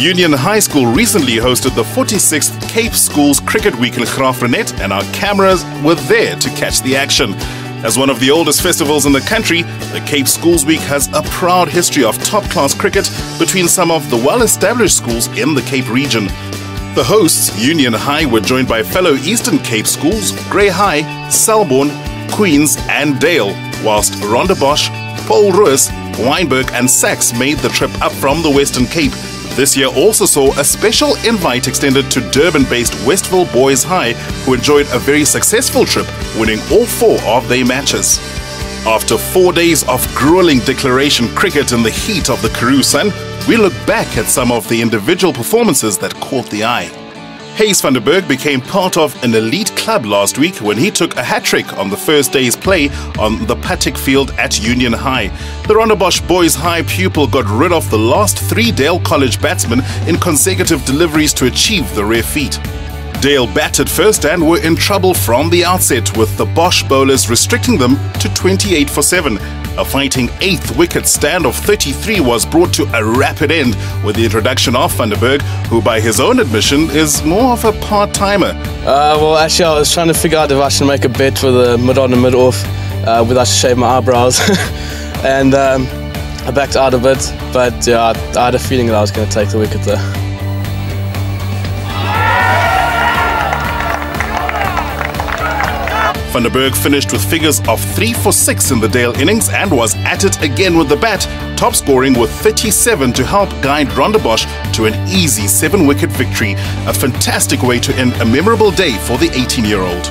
Union High School recently hosted the 46th Cape Schools Cricket Week in Graafrenet, and our cameras were there to catch the action. As one of the oldest festivals in the country, the Cape Schools Week has a proud history of top-class cricket between some of the well-established schools in the Cape region. The hosts, Union High, were joined by fellow Eastern Cape schools, Grey High, Selborne, Queens and Dale, whilst Rondebosch, Paul Roos, Wynberg and Sax made the trip up from the Western Cape. This year also saw a special invite extended to Durban-based Westville Boys High, who enjoyed a very successful trip, winning all 4 of their matches. After 4 days of grueling declaration cricket in the heat of the Karoo sun, we look back at some of the individual performances that caught the eye. Hayes van der Berg became part of an elite club last week when he took a hat-trick on the first day's play on the Patek field at Union High. The Rondebosch Boys High pupil got rid of the last 3 Dale College batsmen in consecutive deliveries to achieve the rare feat. Dale batted first and were in trouble from the outset, with the Bosch bowlers restricting them to 28 for 7. A fighting 8th wicket stand of 33 was brought to a rapid end with the introduction of Van der Berg, who by his own admission is more of a part-timer. Well, actually I was trying to figure out if I should make a bet for the mid-on and mid-off whether I should shave my eyebrows. And I backed out a bit, but yeah, I had a feeling that I was going to take the wicket there. Van der Berg finished with figures of 3 for 6 in the Dale innings and was at it again with the bat, top scoring with 37 to help guide Rondebosch to an easy 7-wicket victory, a fantastic way to end a memorable day for the 18-year-old.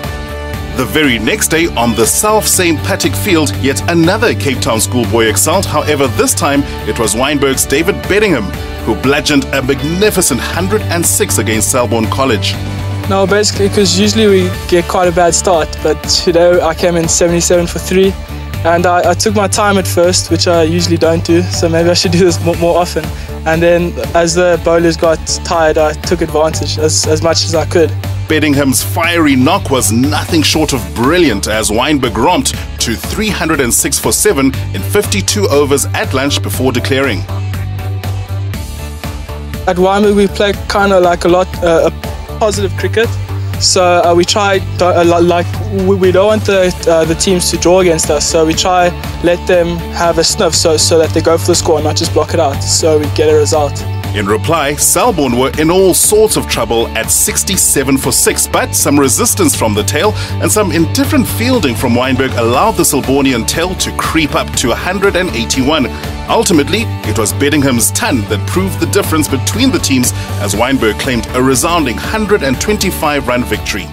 The very next day on the self-same Patek field, yet another Cape Town schoolboy excelled. However, this time it was Wynberg's David Bedingham who bludgeoned a magnificent 106 against Selborne College. No, basically because usually we get quite a bad start, but today I came in 77 for 3 and I took my time at first, which I usually don't do, so maybe I should do this more often. And then as the bowlers got tired, I took advantage as much as I could. Bedingham's fiery knock was nothing short of brilliant as Wynberg romped to 306 for 7 in 52 overs at lunch before declaring. At Wynberg we play kind of like a positive cricket, so we try we don't want the teams to draw against us, so we try let them have a sniff so that they go for the score and not just block it out, so we get a result. In reply, Selborne were in all sorts of trouble at 67 for 6, but some resistance from the tail and some indifferent fielding from Wynberg allowed the Selbornian tail to creep up to 181. Ultimately, it was Bedingham's ton that proved the difference between the teams as Wynberg claimed a resounding 125-run victory.